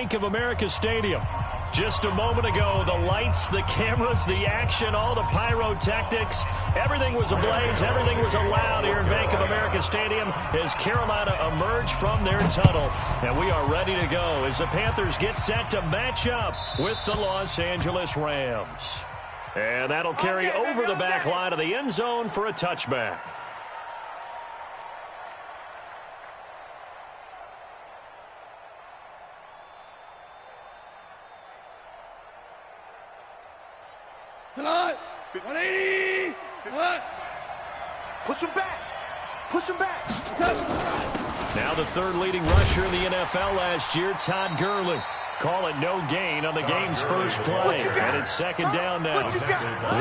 Bank of America Stadium. Just a moment ago, the lights, the cameras, the action, all the pyrotechnics, everything was ablaze, everything was allowed here in Bank of America Stadium as Carolina emerged from their tunnel. And we are ready to go as the Panthers get set to match up with the Los Angeles Rams. And that'll carry over the back line of the end zone for a touchback. Come on, 180. Come on. Push him back. Push him back. Now the third leading rusher in the NFL last year, Todd Gurley. Call it no gain on the game's first play. And it's second down now.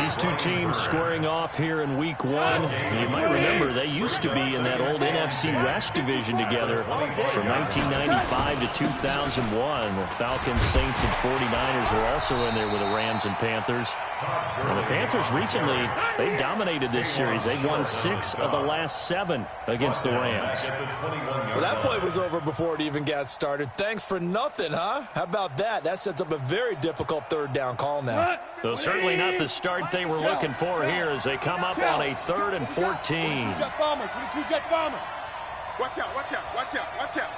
These two teams squaring off here in week one. You might remember they used to be in that old NFC West division together from 1995 to 2001. The Falcons, Saints, and 49ers were also in there with the Rams and Panthers. And the Panthers recently, they've dominated this series. They've won 6 of the last 7 against the Rams. Well, that play was over before it even got started. Thanks for nothing, huh? How about that? That sets up a very difficult third down call now. So certainly not the start they were looking for here as they come up on a 3rd and 14. Jet bomber, 22 jet bomber. Watch out, watch out, watch out, watch out.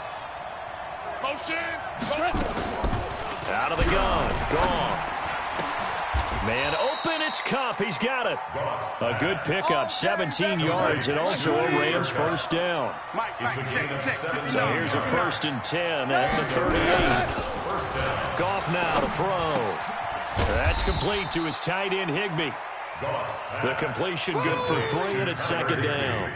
Motion. Out of the gun. Goff. Man open, it's Kupp. He's got it. A good pickup, 17 yards, and also a Rams first down. So here's a 1st and 10 at the 38. Goff now to throw. That's complete to his tight end, Higbee. The completion good for 3, and it's second down.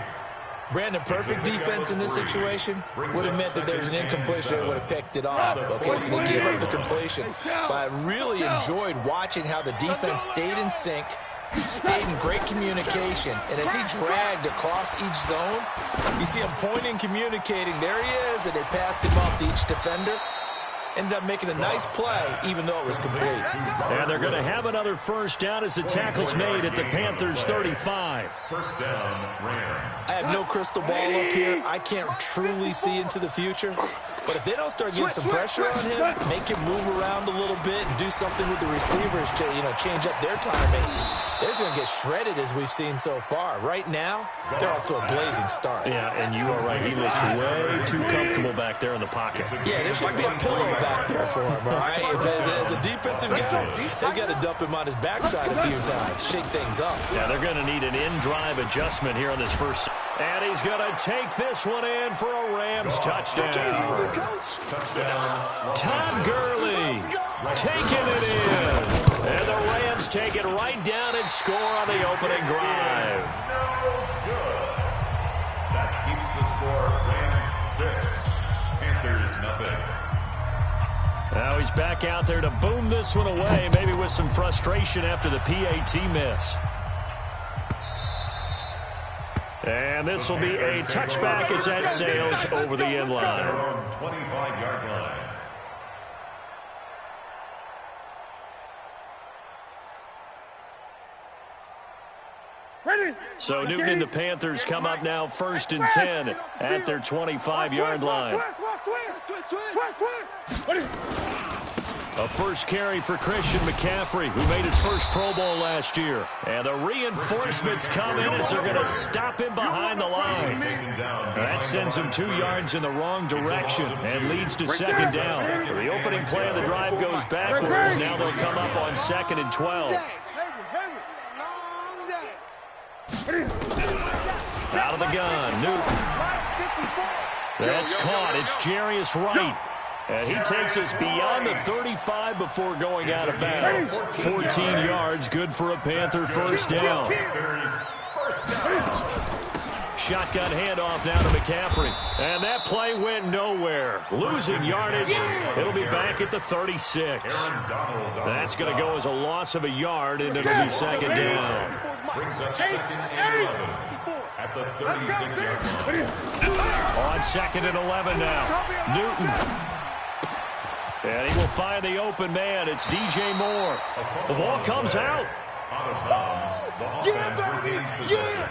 Brandon, perfect defense in this situation would have meant that there was an incompletion that would have picked it off. Okay, so they gave up the completion. But I really enjoyed watching how the defense stayed in sync, stayed in great communication. And as he dragged across each zone, you see him pointing, communicating. There he is, and they passed him off to each defender. Ended up making a nice play, even though it was complete. And they're going to have another first down as the tackle's made at the Panthers' 35. First down, Rams. I have no crystal ball up here. I can't truly see into the future. But if they don't start getting some pressure on him, make him move around a little bit and do something with the receivers to, change up their timing, they're just going to get shredded as we've seen so far. Right now, they're off to a blazing start. Yeah, and you are right. He looks way too comfortable back there in the pocket. Yeah, there should be a pillow back there for him, all right? As a defensive guy, they've got to dump him on his backside a few times, shake things up. Yeah, they're going to need an in-drive adjustment here on this first. And he's going to take this one in for a Rams touchdown. Todd Gurley taking it in. And the Rams take it right down and score on the opening drive. No good. That keeps the score Rams 6, Panthers nothing. Now he's back out there to boom this one away, maybe with some frustration after the PAT miss. And this will be a touchback as that sails over the end line. 25-yard line. So Newton and the Panthers come up now 1st and 10 at their 25-yard line. A first carry for Christian McCaffrey, who made his first Pro Bowl last year. And the reinforcements come in as they're going to stop him behind the line. That sends him 2 yards in the wrong direction and leads to second down. So the opening play of the drive goes backwards. Now they'll come up on 2nd and 12. Out of the gun, Newton. That's caught. It's Jarius Wright. And he takes us beyond the 35 before going out of bounds. 14 yards, good for a Panther first down. Shotgun handoff now to McCaffrey. And that play went nowhere. Losing yardage. It'll be back at the 36. That's going to go as a loss of a yard, and it'll be second down. Brings up 2nd and 11 at the 36-yard line. On 2nd and 11 now. Newton. And he will find the open man. It's DJ Moore. The ball comes out. Out of bounds. The offense retains possession.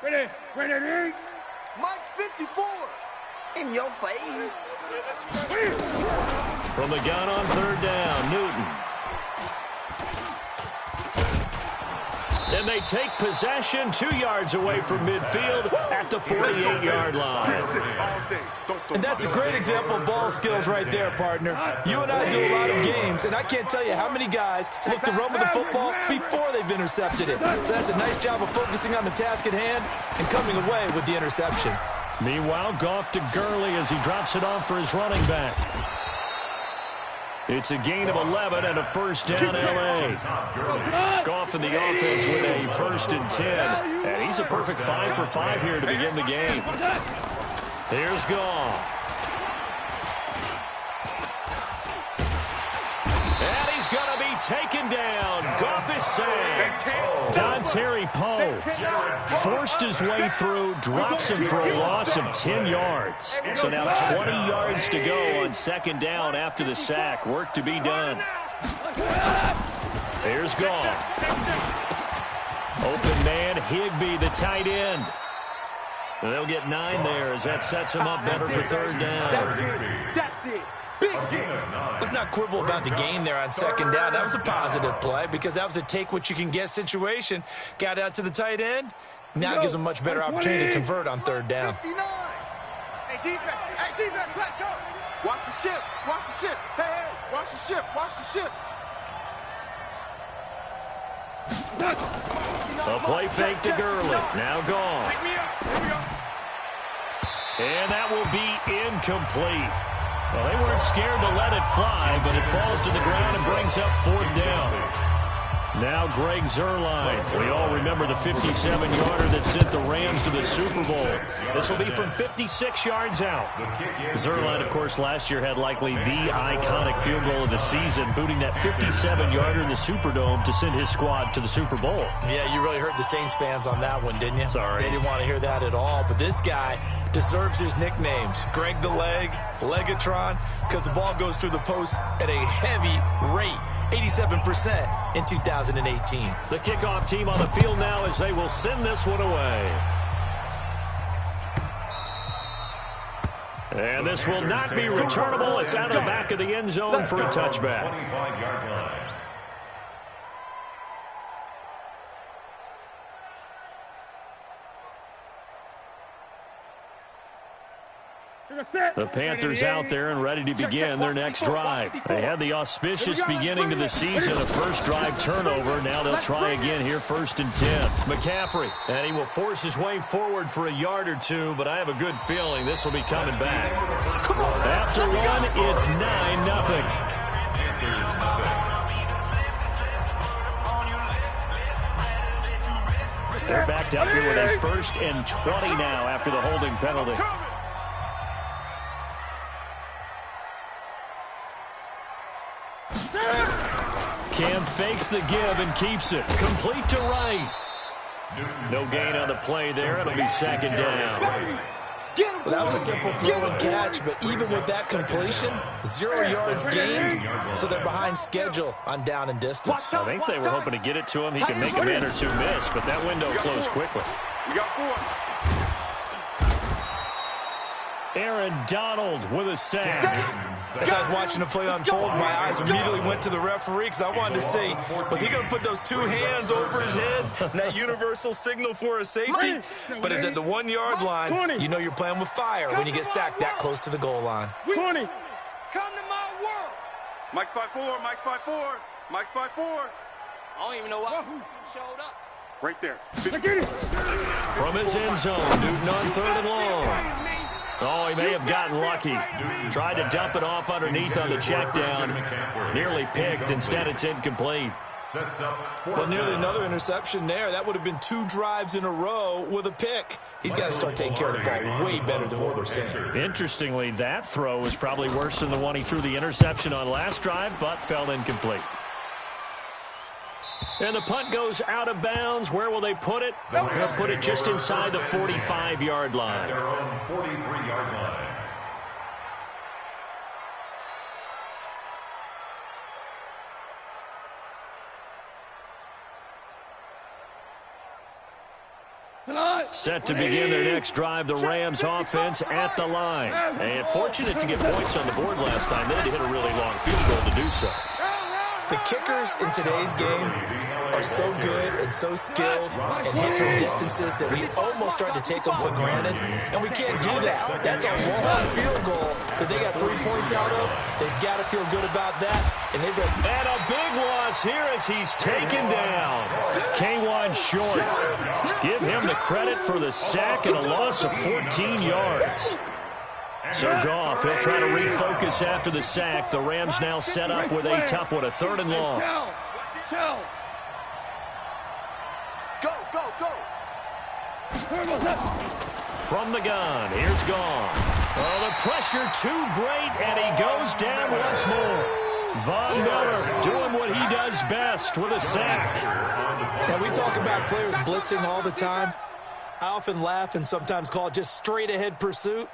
Ready. Mike 54. In your face. From the gun on third down, Newton. And they take possession 2 yards away from midfield at the 48-yard line. And that's a great example of ball skills right there, partner. You and I do a lot of games, and I can't tell you how many guys look to run with the football before they've intercepted it. So that's a nice job of focusing on the task at hand and coming away with the interception. Meanwhile, Goff to Gurley as he drops it off for his running back. It's a gain of 11 and a first down, L.A. Goff in the offense with a 1st and 10. And he's a perfect 5 for 5 here to begin the game. Here's Goff. And he's going to be taken down. Goff is sacked. Dontari Poe forced his way through, drops him for a loss of 10 yards. So now 20 yards to go on 2nd down after the sack. Work to be done. Here's Goff. Open man, Higbee, the tight end. They'll get 9 there as that sets him up better for 3rd down. That's it. Let's not quibble about the gain there on 2nd down. That was a positive play because that was a take-what-you-can-get situation. Got out to the tight end. Now it gives them much better opportunity to convert on 3rd down. Hey, defense, let's go. Watch the ship. Watch the ship. Hey, watch the ship. Watch the ship. A play fake to Gurley. Now gone. And that will be incomplete. Well, they weren't scared to let it fly, but it falls to the ground and brings up 4th down. Now Greg Zuerlein. We all remember the 57-yarder that sent the Rams to the Super Bowl. This will be from 56 yards out. Zuerlein, of course, last year had likely the iconic field goal of the season, booting that 57-yarder in the Superdome to send his squad to the Super Bowl. Yeah, you really hurt the Saints fans on that one, didn't you? Sorry. They didn't want to hear that at all. But this guy deserves his nicknames. Greg the Leg, Legatron, because the ball goes through the post at a heavy rate. 87% in 2018. The kickoff team on the field now as they will send this one away. And this will not be returnable. It's out of the back of the end zone for a touchback. 25-yard line. The Panthers out there and ready to begin their next drive. They had the auspicious beginning to the season, a first drive turnover. Now they'll try again here, 1st and 10. McCaffrey, and he will force his way forward for a yard or two, but I have a good feeling this will be coming back. After one, it's 9-0. They're backed up here with a 1st and 20 now after the holding penalty. Cam fakes the give and keeps it. Complete to Wright. No gain on the play there. It'll be 2nd down. Well, that was a simple throw and catch, but even with that completion, 0 yards gained, so they're behind schedule on down and distance. I think they were hoping to get it to him. He can make a man or two miss, but that window closed quickly. We got 4. Aaron Donald with a sack. As I was watching the play unfold, my eyes immediately went to the referee because I wanted to see, was he going to put those 2 hands over his head and that universal signal for a safety? But it's at the 1-yard line. You know you're playing with fire when you get sacked that close to the goal line. 20. Come to my world. Mike's 5'4", Mike's 5'4", Mike's 5'4". I don't even know why showed up. Right there. From his end zone, Newton on 3rd and long. Oh, he may have gotten lucky. Tried to dump it off underneath on the check down. Nearly picked. Instead, it's incomplete. Well, nearly another interception there. That would have been 2 drives in a row with a pick. He's got to start taking care of the ball way better than what we're seeing. Interestingly, that throw was probably worse than the one he threw the interception on last drive, but fell incomplete. And the punt goes out of bounds. Where will they put it? They're going to put it just inside the 45-yard line. Their own 43-yard line. Set to begin their next drive, the Rams offense at the line. And fortunate to get points on the board last time. They had to hit a really long field goal to do so. The kickers in today's game are so good and so skilled and hit from distances that we almost start to take them for granted. And we can't do that. That's a long field goal that they got 3 points out of. They've got to feel good about that. And they've got... And a big loss here as he's taken down. K'Wan Short. Give him the credit for the sack and a loss of 14 yards. So Goff, he'll try to refocus after the sack. The Rams now set up with a tough one, a 3rd and long. Go, go, go. From the gun, here's Goff. Oh, the pressure too great, and he goes down once more. Von Miller doing what he does best with a sack. Now, we talk about players blitzing all the time. I often laugh and sometimes call it just straight-ahead pursuit.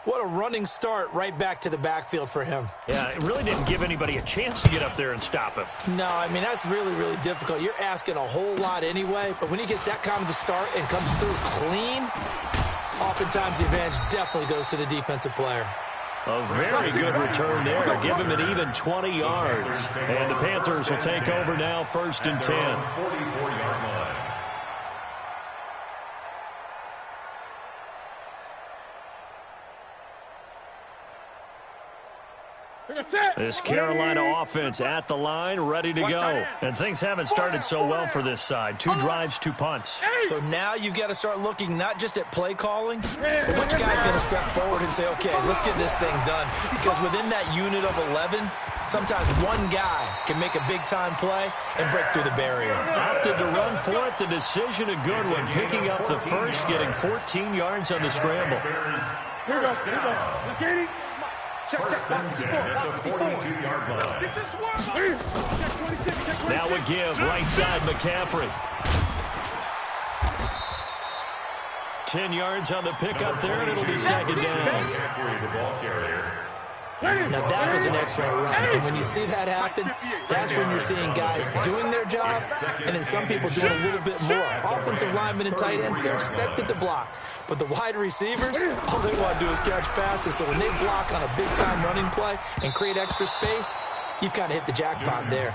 What a running start right back to the backfield for him. Yeah, it really didn't give anybody a chance to get up there and stop him. No, I mean, that's really, really difficult. You're asking a whole lot anyway, but when he gets that kind of a start and comes through clean, oftentimes the advantage definitely goes to the defensive player. A very good return there to give him an even 20 yards. And the Panthers will take over now, 1st and 10. 44-yard line. This Carolina offense at the line, ready to go. And things haven't started so well for this side. 2 drives, 2 punts. So now you've got to start looking not just at play calling, but which guy's going to step forward and say, okay, let's get this thing done. Because within that unit of 11, sometimes one guy can make a big-time play and break through the barrier. Opted to run for it. The decision a good one. Picking up the first, getting 14 yards on the scramble. Here we go. Here we go. Katie. Check, check, at the 42-yard line. Check 26, check 26. Now a give, right side McCaffrey. 10 yards on the pickup there, and it'll be 2nd down. McCaffrey, the ball carrier. Now, that was an excellent run. And when you see that happen, that's when you're seeing guys doing their job and then some people doing a little bit more. Offensive linemen and tight ends, they're expected to block. But the wide receivers, all they want to do is catch passes. So when they block on a big-time running play and create extra space, you've kind of hit the jackpot there.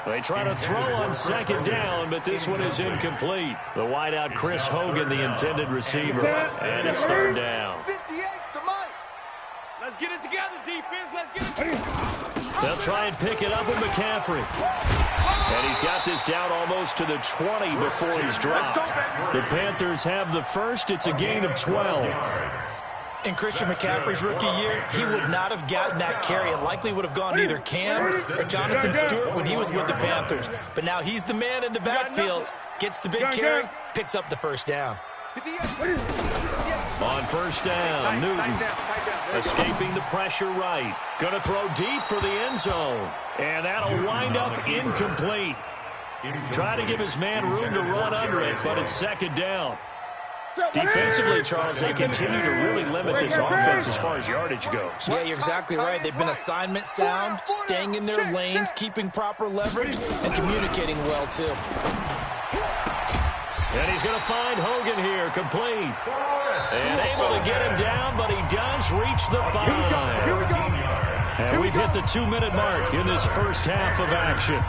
They try to throw on 2nd down, but this one is incomplete. The wideout, Chris Hogan, the intended receiver. And it's 3rd down. 58 to Mike. Let's get it together, defense. Let's get it together. They'll try and pick it up with McCaffrey. And he's got this down almost to the 20 before he's dropped. The Panthers have the first. It's a gain of 12. In Christian McCaffrey's rookie year, he would not have gotten that carry. It likely would have gone to either Cam or Jonathan Stewart when he was with the Panthers. But now he's the man in the backfield, gets the big carry, picks up the 1st down. On 1st down, Newton escaping the pressure right. Going to throw deep for the end zone. And that'll wind up incomplete. Try to give his man room to run under it, but it's 2nd down. Defensively, Charles, they continue to really limit this offense as far as yardage goes. Yeah, you're exactly right. They've been assignment sound, staying in their lanes, keeping proper leverage, and communicating well, too. And he's going to find Hogan here, complete. And able to get him down, but he does reach the 5. And we've hit the 2-minute mark in this first half of action.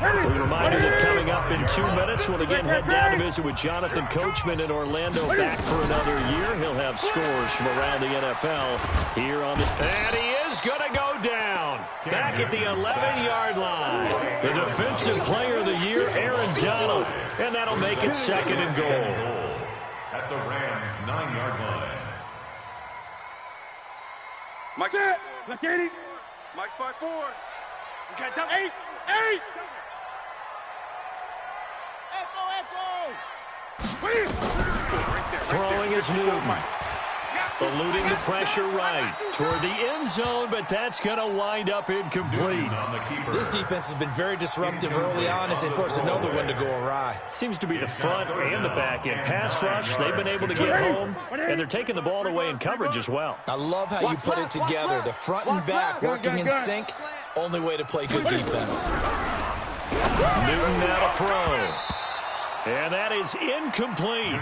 We remind you that coming up in 2 minutes, we'll again head down to visit with Jonathan Coachman in Orlando, back for another year. He'll have scores from around the NFL here on the... And he is going to go down. Back at the 11-yard line. The defensive player of the year, Aaron Donald. And that'll make it 2nd and goal. At the Rams' 9-yard line. Mike's 5-4. Mike's 5-4. Okay, top 8. Throwing is Newton. Eluding the pressure right toward the end zone, but that's going to wind up incomplete. This defense has been very disruptive early on as they force another one to go awry. Seems to be the front and the back end. Pass rush, they've been able to get home, and they're taking the ball away in coverage as well. I love how you put it together. The front and back working in sync. Only way to play good defense. Newton now to throw. And that is incomplete.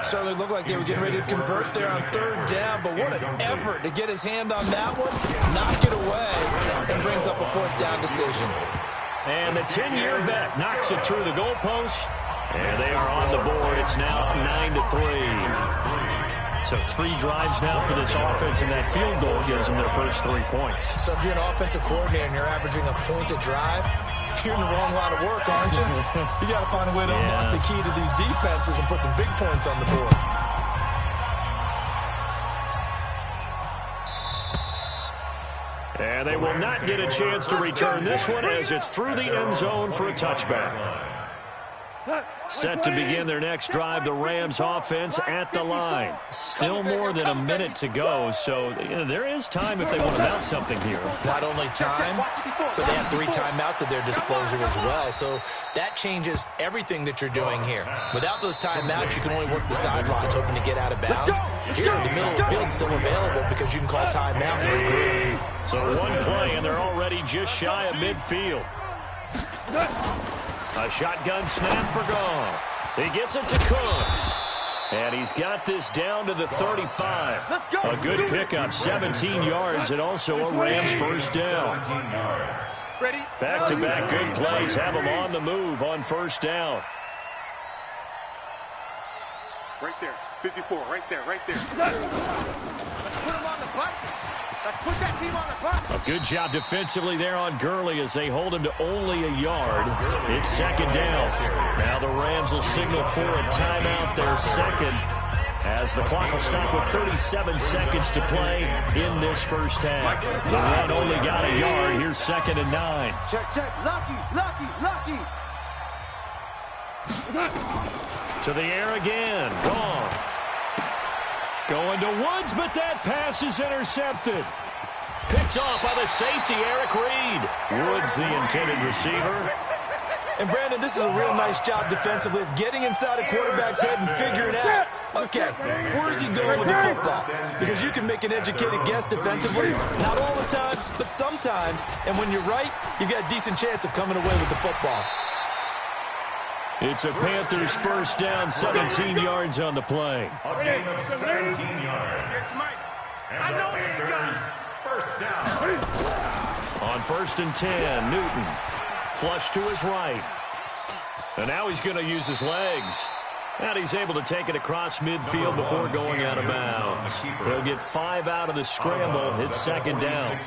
Certainly looked like they were getting ready to convert there on third down, but what an effort to get his hand on that one, knock it away, and brings up a fourth down decision. And the 10-year vet knocks it through the goalpost, and they are on the board. It's now 9-3. So 3 drives now for this offense, and that field goal gives them their first 3 points. So if you're an offensive coordinator and you're averaging a point a drive, you're in the wrong line of work, aren't you? You got to find a way to unlock the key to these defenses and put some big points on the board. And they will not get a chance to return this one as it's through the end zone for a touchback. Set to begin their next drive, the Rams offense at the line. Still more than a minute to go, so there is time if they want to mount something here. Not only time, but they have 3 timeouts at their disposal as well, so that changes everything that you're doing here. Without those timeouts, you can only work the sidelines hoping to get out of bounds. Here, the middle of the field is still available because you can call timeout and regroup. So 1 play, and they're already just shy of midfield. A shotgun snap for Goff. He gets it to Cooks. And he's got this down to the 35. A good pickup, 17 yards, and also a Rams first down. Back-to-back good plays have them on the move on first down. Right there, 54, right there, right there. Let's put him on the buses. Let's put that team on the bus. A good job defensively there on Gurley as they hold him to only a yard. It's second down. Now the Rams will signal for a timeout, their second, as the clock will stop with 37 seconds to play in this first half. The run only got a yard. Here's 2nd and 9. Check. Lucky. To the air again. Goff. Going to Woods, but that pass is intercepted. Picked off by the safety, Eric Reed. Woods, the intended receiver. And, Brandon, this is a real nice job defensively of getting inside a quarterback's head and figuring out, okay, where's he going with the football? Because you can make an educated guess defensively, not all the time, but sometimes. And when you're right, you've got a decent chance of coming away with the football. It's a Panthers first down, 17 yards on the play. A gain of 17 yards. It's Mike. And the Panthers first down. On 1st and 10, Newton. Flush to his right. And now he's going to use his legs. And he's able to take it across midfield before going out of bounds. He'll get 5 out of the scramble. It's second down.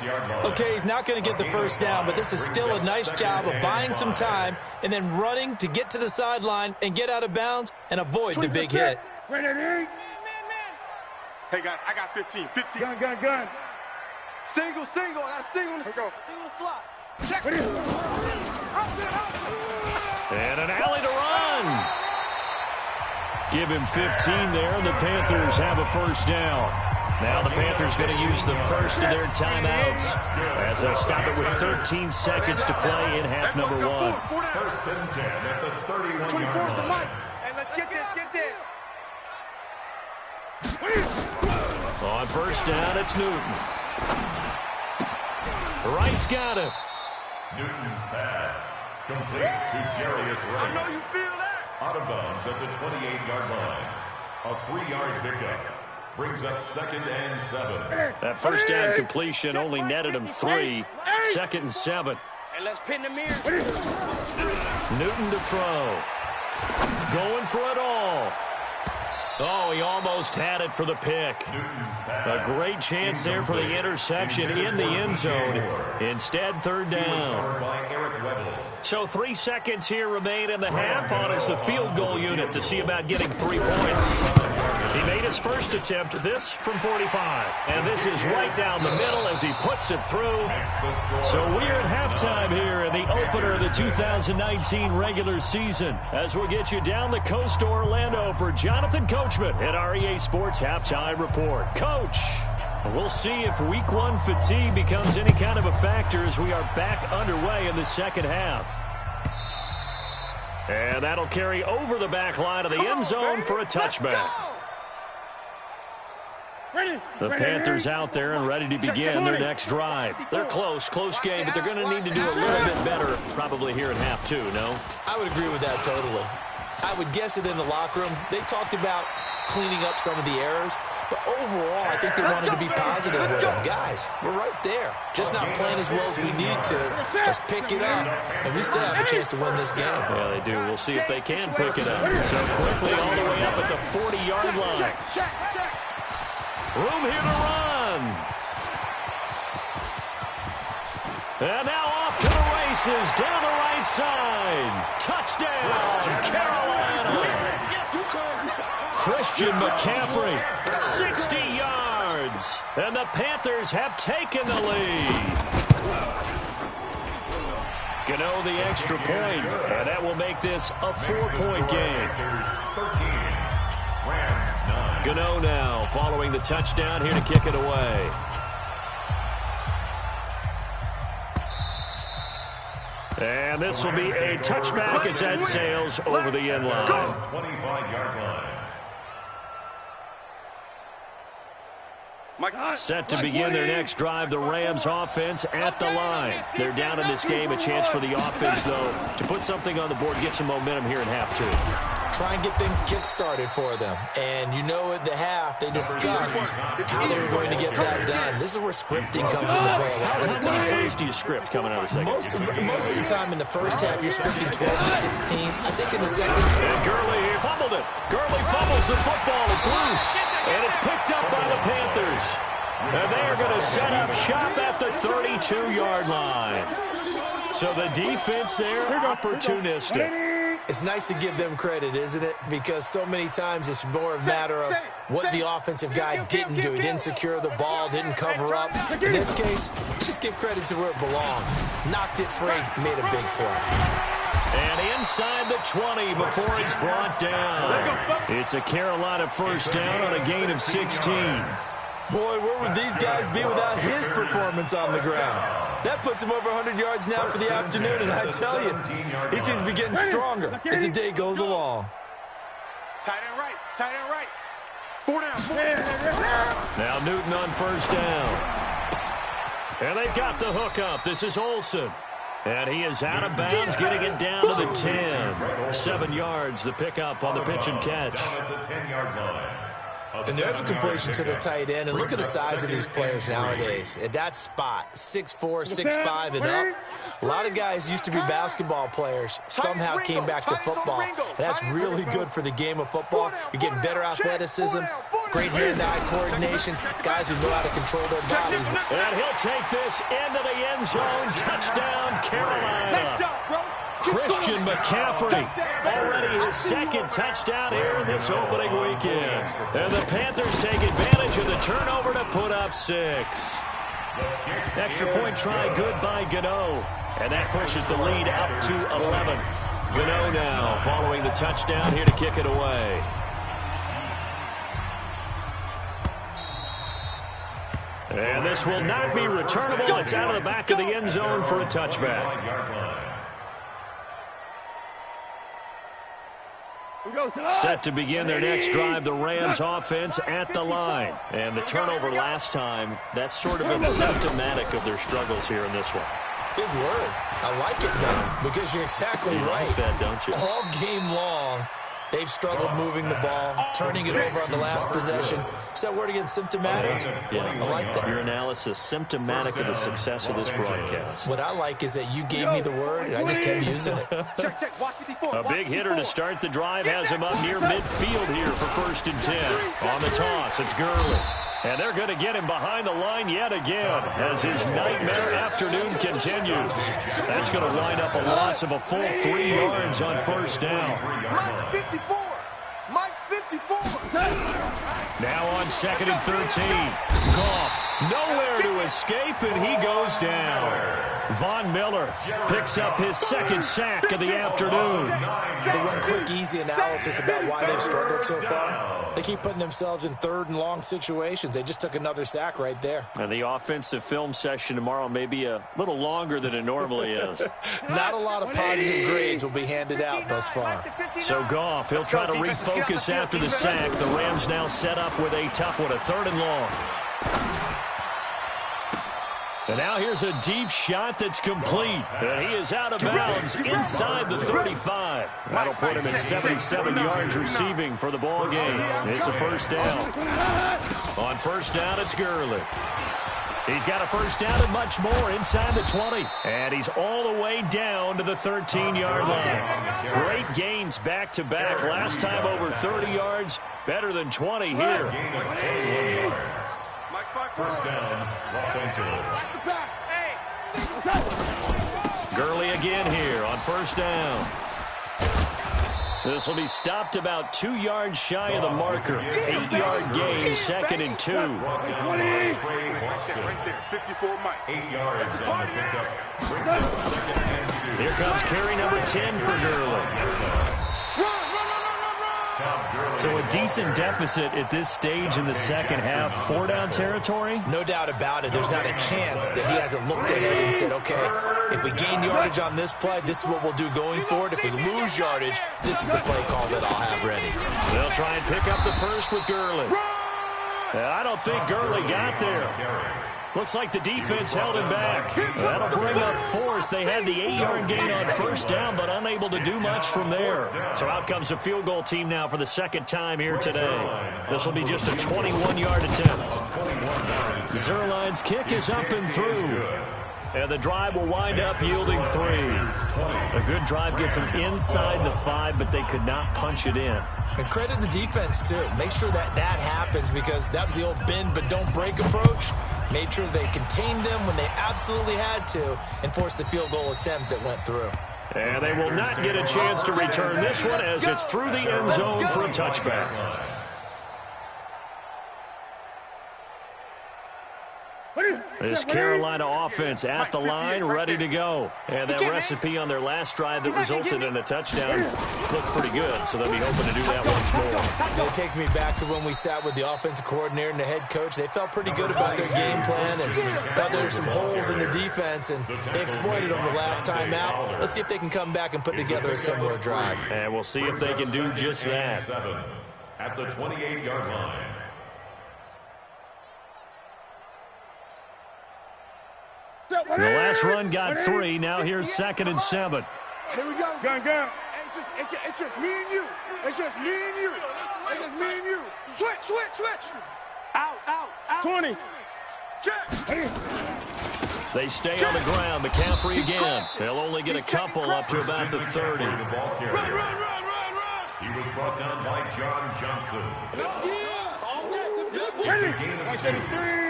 Okay, he's not going to get the first down, but this is still a nice job of buying some time and then running to get to the sideline and get out of bounds and avoid the big hit. Man. Hey, guys, I got 15. Gun. Single. I got a single. Let's go. Single slot. Check. And an alley to run. Give him 15 there, and the Panthers have a first down. Now the Panthers going to use the first of their timeouts as they'll stop it with 13 seconds to play in half number 1. 1st and 10 at the 31-yard 24 is the line. mic. And let's get this. On first down, it's Newton. Wright's got him. Newton's pass complete to Jarius I Wright. know you feel that. Out of bounds at the 28-yard line. A 3-yard pickup brings up 2nd and 7. That first down completion only netted him 3. 2nd and 7. And let's pin the mirror. Newton to throw. Going for it all. Oh, he almost had it for the pick. Newton's pass. A great chance there for the interception in the end zone. Instead, 3rd He was down. covered by Eric Weddle. So 3 seconds here remain in the half on as the field goal unit to see about getting 3 points. He made his first attempt, this from 45. And this is right down the middle as he puts it through. So we're at halftime here in the opener of the 2019 regular season as we'll get you down the coast to Orlando for Jonathan Coachman at our EA Sports Halftime Report. Coach, we'll see if Week 1 fatigue becomes any kind of a factor as we are back underway in the second half. And that'll carry over the back line of the end zone for a touchback. The Panthers out there and ready to begin their next drive. They're close game, but they're going to need to do a little bit better probably here in half 2, no? I would agree with that totally. I would guess that in the locker room, they talked about cleaning up some of the errors. But overall, I think they wanted to be positive with them. Guys, we're right there. Just not playing as well as we need to. Let's pick it up. And we still have a chance to win this game. Yeah, they do. We'll see if they can pick it up. So quickly all the way up at the 40-yard line. Room here to run. And now off to the races. Down the right side. Touchdown, Carolina. Christian McCaffrey, 60 yards. And the Panthers have taken the lead. Gano the extra point, and that will make this a 4-point game. Gano now following the touchdown here to kick it away. And this will be a touchback as that sails over the end line. 25-yard line. Set to begin their next drive, the Rams offense at the line. They're down in this game. A chance for the offense, though, to put something on the board, get some momentum here in half two. Try and get things kick-started for them. And you know at the half, they discussed how they were going to get that done. This is where scripting comes into play a lot of the time. How many plays do you script coming out of the second? Most of the time in the first half, you're scripting 12 to 16. I think in the second. And Gurley fumbled it. Gurley fumbles the football. It's loose. And it's picked up by the Panthers. And they are going to set up shop at the 32-yard line. So the defense there, opportunistic. It's nice to give them credit, isn't it? Because so many times it's more a matter of what the offensive guy didn't do. He didn't secure the ball, didn't cover up. In this case, just give credit to where it belongs. Knocked it free, made a big play. And inside the 20 before it's brought down. It's a Carolina first down on a gain of 16. Boy, where would these guys be without his performance on the ground? That puts him over 100 yards now for the afternoon, and I tell you, he seems to be getting stronger as the day goes along. Tight end right, tight end right. 4 down. Now Newton on first down. And they've got the hook up. This is Olsen. And he is out of bounds, getting it down to the 10. 7 yards, the pickup on the pitch and catch. And there's a completion to the tight end. And look at the size of these players nowadays. At that spot, 6'4", 6'5", and up. A lot of guys used to be basketball players, somehow came back to football. And that's really good for the game of football. You're getting better athleticism, great hand-eye coordination, guys who know how to control their bodies. And he'll take this into the end zone. Touchdown, Carolina. Christian McCaffrey, already his second touchdown here in this opening weekend. And the Panthers take advantage of the turnover to put up 6. Extra point try good by Gano. And that pushes the lead up to 11. Gano now following the touchdown here to kick it away. And this will not be returnable. It's out of the back of the end zone for a touchback. Set to begin their next drive, the Rams offense at the line. And the turnover last time, that's sort of been symptomatic of their struggles here in this one. Big word. I like it, though, because you're exactly right. Like that, don't you? All game long, they've struggled moving the ball, turning it over on the last possession. Is that word again, symptomatic? Yeah, I like that. Your analysis, symptomatic of the success of this broadcast. What I like is that you gave me the word, and I just kept using it. A big hitter to start the drive has him up near midfield here for 1st and 10. On the toss, it's Gurley. And they're going to get him behind the line yet again as his nightmare afternoon continues. That's going to wind up a loss of a full 3 yards on first down. Mike 54. Mike 54. Now on 2nd and 13. Goff nowhere to escape, and he goes down. Von Miller picks up his 2nd sack of the afternoon. So one quick, easy analysis about why they've struggled so far. They keep putting themselves in 3rd and long situations. They just took another sack right there. And the offensive film session tomorrow may be a little longer than it normally is. Not a lot of positive grades will be handed out thus far. So Goff, he'll try to refocus after the sack. The Rams now set up with a tough one, a 3rd and long. And now here's a deep shot that's complete. And he is out of bounds inside the 35. That'll put him at 77 yards receiving for the ball game. It's a first down. On first down, it's Gurley. He's got a first down and much more inside the 20. And he's all the way down to the 13-yard line. Great gains back-to-back. Last time over 30 yards, better than 20 here. First down, Los Angeles. Gurley again here on first down. This will be stopped about 2 yards shy of the marker. 8-yard gain, 2nd and 2. Right there, 54 Mike. 8 yards on the pickup. Brings up 2nd and 2. Here comes carry number 10 for Gurley. So a decent deficit at this stage in the second half. 4-down territory? No doubt about it. There's not a chance that he hasn't looked ahead and said, okay, if we gain yardage on this play, this is what we'll do going forward. If we lose yardage, this is the play call that I'll have ready. They'll try and pick up the first with Gurley. I don't think Gurley got there. Looks like the defense held him back. That'll bring up 4th. They had the 8-yard gain on first down, but unable to do much from there. So out comes a field goal team now for the second time here today. This will be just a 21-yard attempt. Zuerlein's kick is up and through. And the drive will wind up yielding 3. A good drive gets them inside the 5, but they could not punch it in. And credit the defense, too. Make sure that happens, because that was the old bend but don't break approach. Made sure they contained them when they absolutely had to and forced the field goal attempt that went through. And they will not get a chance to return this one as it's through the end zone for a touchback. This Carolina offense at the line, ready to go. And that recipe on their last drive that resulted in a touchdown looked pretty good, so they'll be hoping to do that once more. It takes me back to when we sat with the offensive coordinator and the head coach. They felt pretty good about their game plan and thought there were some holes in the defense, and they exploited them the last time out. Let's see if they can come back and put together a similar drive. And we'll see if they can do just that. 7 at the 28-yard line. The last run got 3. Now here's 2nd and 7. Here we go. Gun. It's just me and you. It's just me and you. It's just me and you. Switch. Out. 20. Check. They stay on the ground. McCaffrey again. They'll only get a couple up to about the 30. Run. He was brought down by John Johnson.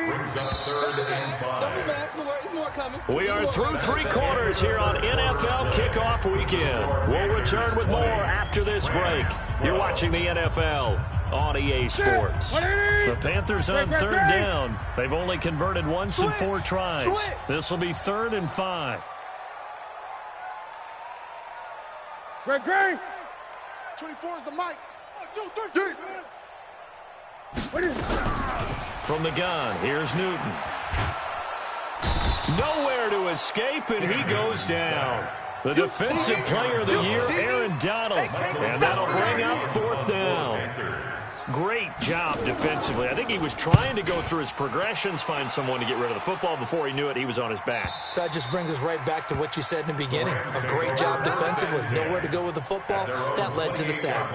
Brings up 3rd and 5. We are through 3 quarters here on NFL Kickoff Weekend. We'll return with more after this break. You're watching the NFL on EA Sports. The Panthers on 3rd down. They've only converted once in 4 tries. This will be 3rd and 5. Greg. 24 is the mic. Dude. From the gun, here's Newton. Nowhere to escape, and he goes down. The defensive player of the year, Aaron Donald. And that'll bring up 4th down. Great job defensively. I think he was trying to go through his progressions, find someone to get rid of the football. Before he knew it, he was on his back. So that just brings us right back to what you said in the beginning. A great job defensively. Nowhere to go with the football. That led to the sack.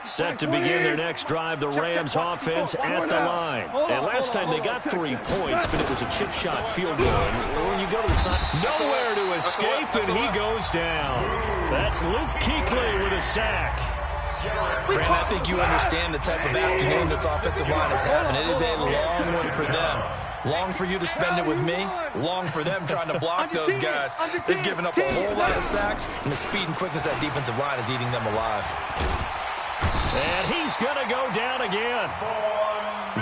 Set to begin their next drive, the Rams offense at the line. And last time they got 3 points, but it was a chip shot field goal. And when you go to the side, nowhere to escape, and he goes down. That's Luke Kuechly with a sack. Brandon, I think you understand the type of afternoon this offensive line is having. It is a long one for them. Long for you to spend it with me. Long for them trying to block those guys. They've given up a whole lot of sacks, and the speed and quickness of that defensive line is eating them alive. And he's going to go down again.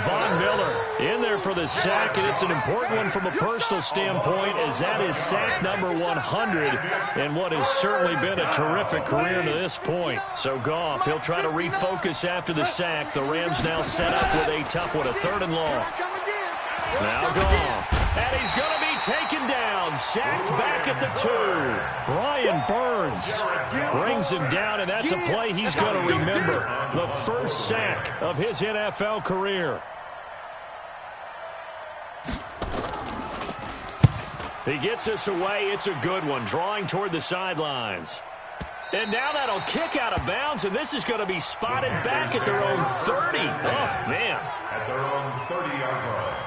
Von Miller in there for the sack, and it's an important one from a personal standpoint, as that is sack number 100 in what has certainly been a terrific career to this point. So Goff, he'll try to refocus after the sack. The Rams now set up with a tough one, a 3rd and long. Now Goff, and he's going to be taken down, sacked back at the 2. Brian Burns brings him down, and that's a play he's going to remember. The first sack of his NFL career. He gets us away. It's a good one, drawing toward the sidelines. And now that'll kick out of bounds, and this is going to be spotted back at their own 30. Oh, man. At their own 30-yard line.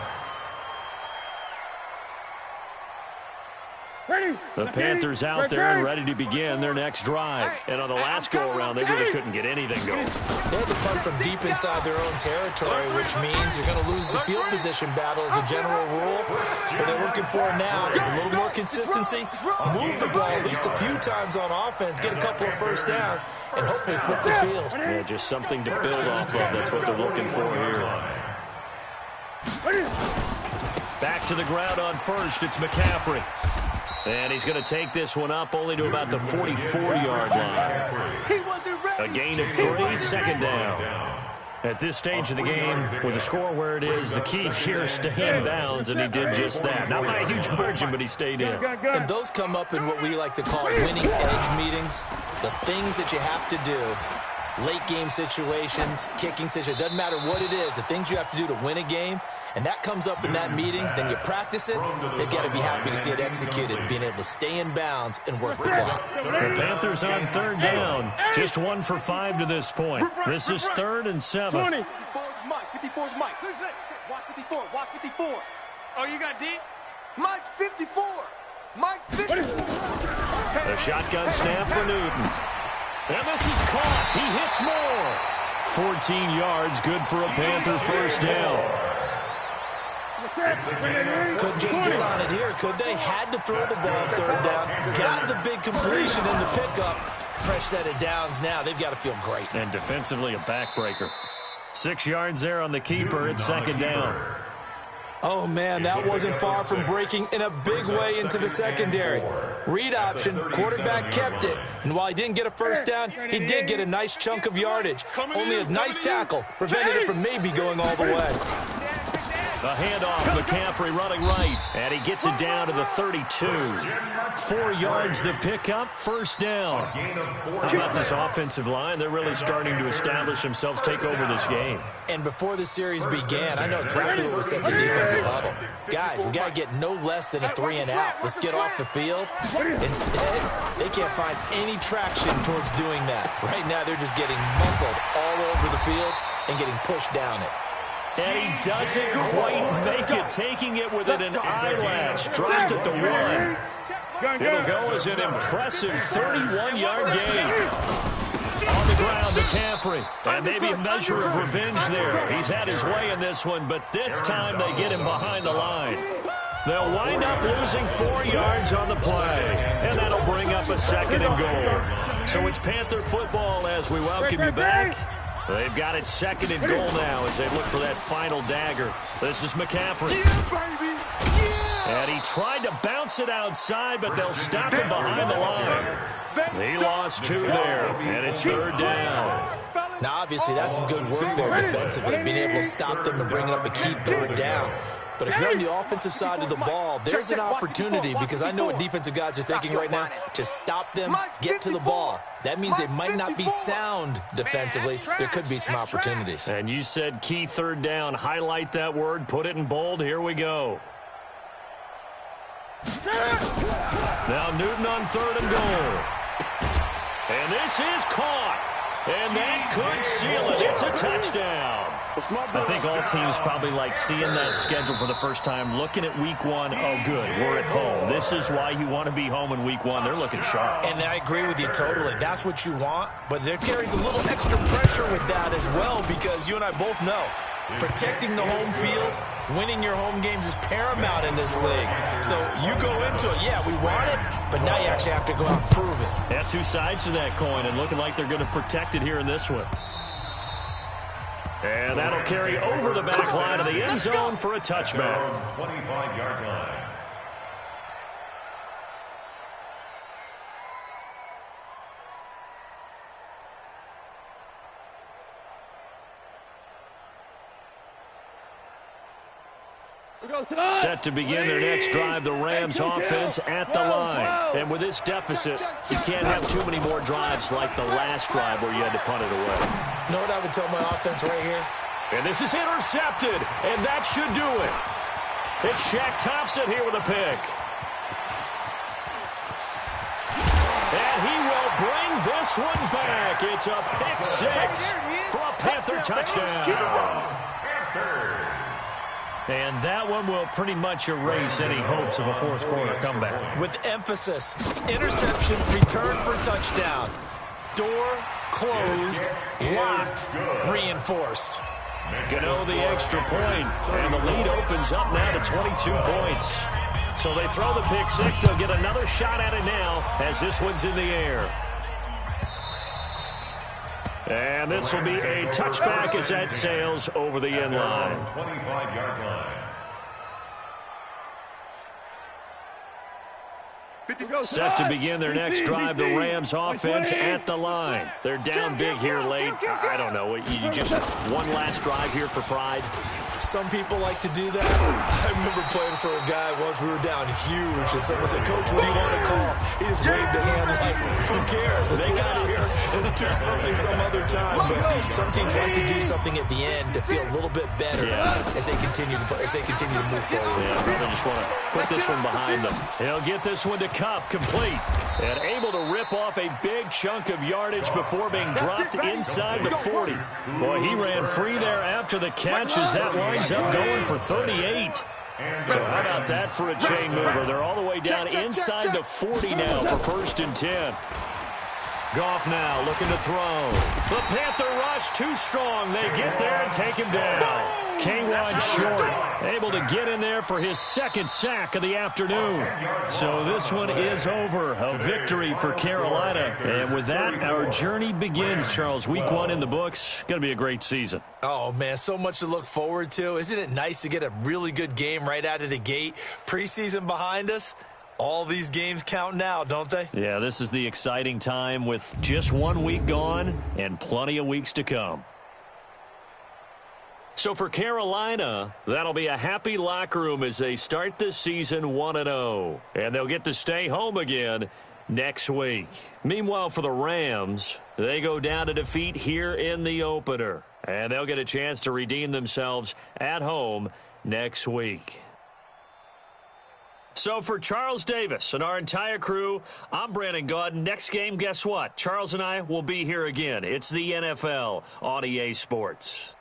The Panthers out there and ready to begin their next drive. And on the last go-around, they really couldn't get anything going. They had to punt from deep inside their own territory, which means you're going to lose the field position battle as a general rule. What they're looking for now is a little more consistency, move the ball at least a few times on offense, get a couple of first downs, and hopefully flip the field. Yeah, just something to build off of. That's what they're looking for here. Back to the ground on first. It's McCaffrey. And he's going to take this one up only to about the 44-yard line. A gain of 3, second down. At this stage of the game, with the score where it is, the key here is stay in bounds, and he did just that. Not by a huge margin, but he stayed in. And those come up in what we like to call winning edge meetings. The things that you have to do, late game situations, kicking situations, doesn't matter what it is, the things you have to do to win a game. And that comes up in that meeting, then you practice it, they've got to be happy to see it executed, being able to stay in bounds and work the clock. The Panthers on third down, just 1 for 5 to this point. This is 3rd and 7. 20. 54's Mike. 54's Mike. Watch 54. Watch 54. Oh, you got D? Mike's 54. Mike's 54. A shotgun snap for Newton. And this is caught. He hits more. 14 yards, good for a Panther first down. Couldn't just sit on it here, could they? Had to throw the ball on third down. Got the big completion in the pickup. Fresh set of downs now. They've got to feel great. And defensively, a backbreaker. 6 yards there on the keeper. It's second down. Oh, man, that wasn't far from breaking in a big way into the secondary. Read option, quarterback kept it. And while he didn't get a first down, he did get a nice chunk of yardage. Only a nice tackle prevented it from maybe going all the way. A handoff, McCaffrey running right, and he gets it down to the 32. 4 yards the pickup, first down. How about this offensive line? They're really starting to establish themselves, take over this game. And before the series began, I know exactly what was set in the defensive huddle. Guys, we got to get no less than a 3 and out. Let's get off the field. Instead, they can't find any traction towards doing that. Right now, they're just getting muscled all over the field and getting pushed down it. And he doesn't quite make it, taking it within an eyelash. Dropped at the 1. It'll go as an impressive 31-yard gain. On the ground, McCaffrey. And maybe a measure of revenge there. He's had his way in this one, but this time they get him behind the line. They'll wind up losing 4 yards on the play. And that'll bring up a second and goal. So it's Panther football as we welcome you back. They've got it second and goal now as they look for that final dagger. This is McCaffrey. Yeah, baby. Yeah. And he tried to bounce it outside, but they'll stop him behind the line. He lost 2 there, and it's third down. Now, obviously, that's some good work there defensively, being able to stop them and bringing up a key third down. But if you're on the offensive side of the ball, there's an opportunity, because I know what defensive guys are thinking right now, to stop them, get to the ball. That means they might not be sound defensively. There could be some opportunities. And you said key third down. Highlight that word. Put it in bold. Here we go. Now Newton on third and goal. And this is caught. And that could seal it. It's a touchdown. I think all teams probably like seeing that schedule for the first time, looking at week 1. Oh, good, we're at home. This is why you want to be home in week 1. They're looking sharp. And I agree with you totally. That's what you want. But there carries a little extra pressure with that as well, because you and I both know protecting the home field, winning your home games is paramount in this league. So you go into it, yeah, we want it, but now you actually have to go out and prove it. Yeah, 2 sides to that coin, and looking like they're going to protect it here in this one. And that'll carry over the back line of the end zone for a touchback. 25-yard line. Set to begin their next drive, the Rams offense at the line. And with this deficit, you can't have too many more drives like the last drive where you had to punt it away. You know what I would tell my offense right here? And this is intercepted, and that should do it. It's Shaq Thompson here with a pick. this one back. It's a pick six for a Panther touchdown. And that one will pretty much erase any hopes of a fourth quarter comeback. With emphasis, interception, return for touchdown. Door closed, locked, reinforced. Gano the extra point, and the lead opens up now to 22 points. So they throw the pick six. They'll get another shot at it now as this one's in the air. And this will be a touchback as that sails over the end line. 25-yard line. Set to begin their next drive, the Rams offense at the line. They're down big here late. I don't know. You just one last drive here for pride? Some people like to do that. I remember playing for a guy once. We were down huge, and someone said, "Coach, what do you want to call?" He just waved a hand like, "Who cares? Let's get out of here and do something some other time." But some teams like to do something at the end to feel a little bit better as they continue to move forward. Yeah, they just want to put this one behind them. He'll get this one to Kupp, complete, and able to rip off a big chunk of yardage before being dropped inside the 40. Boy, he ran free there after the catch as that winds up going for 38. So how about that for a chain mover? They're all the way down inside the 40 now for 1st and 10. Goff now looking to throw. The Panther rush too strong. They get there and take him down. K'Wan Short able to get in there for his second sack of the afternoon. So this one is over. A victory for Carolina. And with that, our journey begins, Charles. Week 1 in the books. Going to be a great season. Oh, man, so much to look forward to. Isn't it nice to get a really good game right out of the gate? Preseason behind us. All these games count now, don't they? Yeah, this is the exciting time with just 1 week gone and plenty of weeks to come. So for Carolina, that'll be a happy locker room as they start this season 1-0. And they'll get to stay home again next week. Meanwhile, for the Rams, they go down to defeat here in the opener. And they'll get a chance to redeem themselves at home next week. So for Charles Davis and our entire crew, I'm Brandon Gaudin. Next game, guess what? Charles and I will be here again. It's the NFL on EA Sports.